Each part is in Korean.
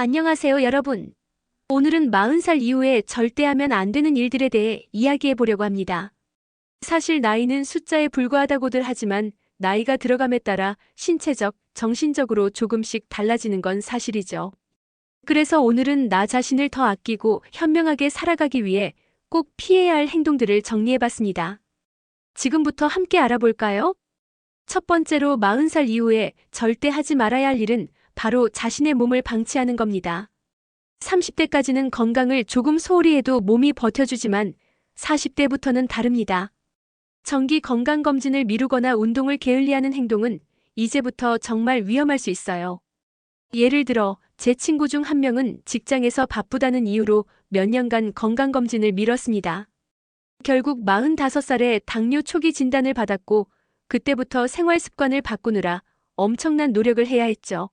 안녕하세요, 여러분. 오늘은 40살 이후에 절대 하면 안 되는 일들에 대해 이야기해 보려고 합니다. 사실 나이는 숫자에 불과하다고들 하지만 나이가 들어감에 따라 신체적, 정신적으로 조금씩 달라지는 건 사실이죠. 그래서 오늘은 나 자신을 더 아끼고 현명하게 살아가기 위해 꼭 피해야 할 행동들을 정리해 봤습니다. 지금부터 함께 알아볼까요? 첫 번째로 40살 이후에 절대 하지 말아야 할 일은 바로 자신의 몸을 방치하는 겁니다. 30대까지는 건강을 조금 소홀히 해도 몸이 버텨주지만 40대부터는 다릅니다. 정기 건강검진을 미루거나 운동을 게을리하는 행동은 이제부터 정말 위험할 수 있어요. 예를 들어 제 친구 중 한 명은 직장에서 바쁘다는 이유로 몇 년간 건강검진을 미뤘습니다. 결국 45살에 당뇨 초기 진단을 받았고 그때부터 생활 습관을 바꾸느라 엄청난 노력을 해야 했죠.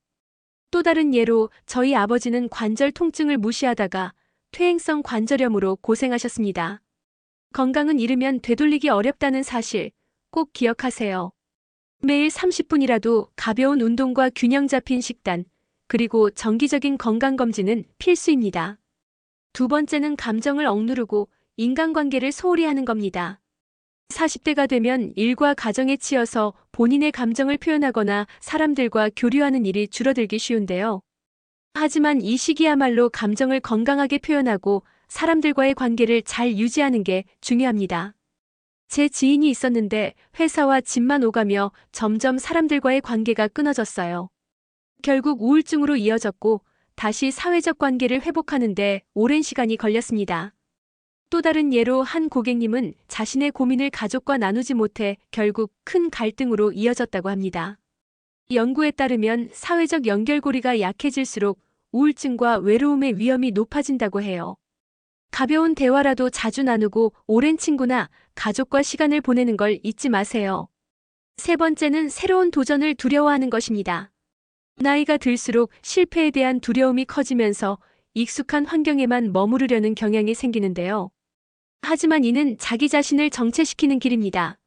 또 다른 예로 저희 아버지는 관절 통증을 무시하다가 퇴행성 관절염으로 고생하셨습니다. 건강은 잃으면 되돌리기 어렵다는 사실 꼭 기억하세요. 매일 30분이라도 가벼운 운동과 균형 잡힌 식단, 그리고 정기적인 건강검진은 필수입니다. 두 번째는 감정을 억누르고 인간관계를 소홀히 하는 겁니다. 40대가 되면 일과 가정에 치여서 본인의 감정을 표현하거나 사람들과 교류하는 일이 줄어들기 쉬운데요. 하지만 이 시기야말로 감정을 건강하게 표현하고 사람들과의 관계를 잘 유지하는 게 중요합니다. 제 지인이 있었는데 회사와 집만 오가며 점점 사람들과의 관계가 끊어졌어요. 결국 우울증으로 이어졌고 다시 사회적 관계를 회복하는데 오랜 시간이 걸렸습니다. 또 다른 예로 한 고객님은 자신의 고민을 가족과 나누지 못해 결국 큰 갈등으로 이어졌다고 합니다. 연구에 따르면 사회적 연결고리가 약해질수록 우울증과 외로움의 위험이 높아진다고 해요. 가벼운 대화라도 자주 나누고 오랜 친구나 가족과 시간을 보내는 걸 잊지 마세요. 세 번째는 새로운 도전을 두려워하는 것입니다. 나이가 들수록 실패에 대한 두려움이 커지면서 익숙한 환경에만 머무르려는 경향이 생기는데요. 하지만 이는 자기 자신을 정체시키는 길입니다.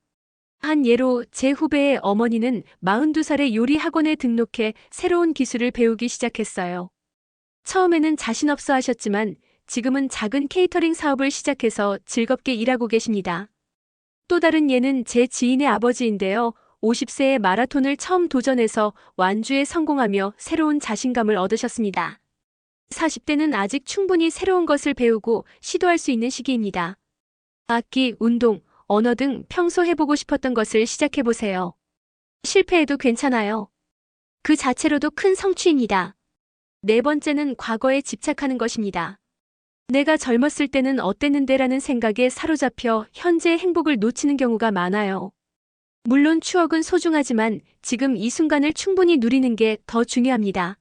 한 예로 제 후배의 어머니는 42살에 요리 학원에 등록해 새로운 기술을 배우기 시작했어요. 처음에는 자신 없어 하셨지만 지금은 작은 케이터링 사업을 시작해서 즐겁게 일하고 계십니다. 또 다른 예는 제 지인의 아버지인데요. 50세에 마라톤을 처음 도전해서 완주에 성공하며 새로운 자신감을 얻으셨습니다. 40대는 아직 충분히 새로운 것을 배우고 시도할 수 있는 시기입니다. 악기, 운동, 언어 등 평소 해보고 싶었던 것을 시작해보세요. 실패해도 괜찮아요. 그 자체로도 큰 성취입니다. 네 번째는 과거에 집착하는 것입니다. 내가 젊었을 때는 어땠는데라는 생각에 사로잡혀 현재의 행복을 놓치는 경우가 많아요. 물론 추억은 소중하지만 지금 이 순간을 충분히 누리는 게 더 중요합니다.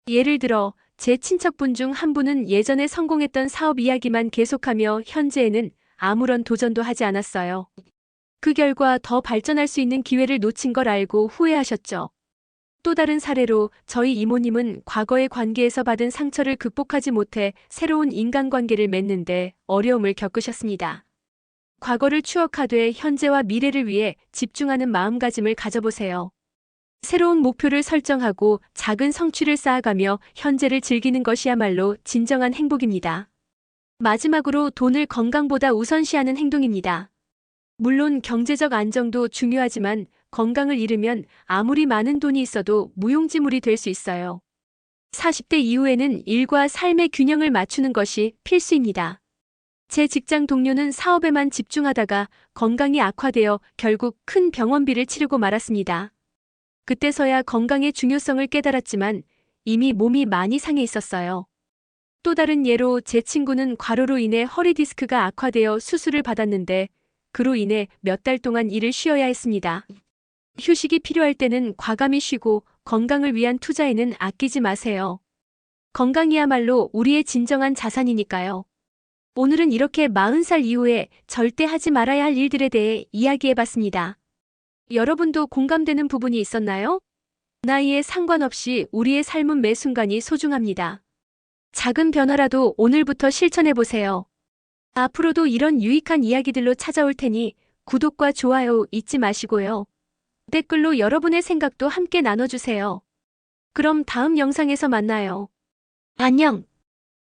예를 들어 제 친척분 중 한 분은 예전에 성공했던 사업 이야기만 계속하며 현재에는 아무런 도전도 하지 않았어요. 그 결과 더 발전할 수 있는 기회를 놓친 걸 알고 후회하셨죠. 또 다른 사례로 저희 이모님은 과거의 관계에서 받은 상처를 극복하지 못해 새로운 인간관계를 맺는데 어려움을 겪으셨습니다. 과거를 추억하되 현재와 미래를 위해 집중하는 마음가짐을 가져보세요. 새로운 목표를 설정하고 작은 성취를 쌓아가며 현재를 즐기는 것이야말로 진정한 행복입니다. 마지막으로 돈을 건강보다 우선시하는 행동입니다. 물론 경제적 안정도 중요하지만 건강을 잃으면 아무리 많은 돈이 있어도 무용지물이 될 수 있어요. 40대 이후에는 일과 삶의 균형을 맞추는 것이 필수입니다. 제 직장 동료는 사업에만 집중하다가 건강이 악화되어 결국 큰 병원비를 치르고 말았습니다. 그때서야 건강의 중요성을 깨달았지만 이미 몸이 많이 상해 있었어요. 또 다른 예로 제 친구는 과로로 인해 허리 디스크가 악화되어 수술을 받았는데 그로 인해 몇 달 동안 일을 쉬어야 했습니다. 휴식이 필요할 때는 과감히 쉬고 건강을 위한 투자에는 아끼지 마세요. 건강이야말로 우리의 진정한 자산이니까요. 오늘은 이렇게 40살 이후에 절대 하지 말아야 할 일들에 대해 이야기해봤습니다. 여러분도 공감되는 부분이 있었나요? 나이에 상관없이 우리의 삶은 매 순간이 소중합니다. 작은 변화라도 오늘부터 실천해보세요. 앞으로도 이런 유익한 이야기들로 찾아올 테니 구독과 좋아요 잊지 마시고요. 댓글로 여러분의 생각도 함께 나눠주세요. 그럼 다음 영상에서 만나요. 안녕.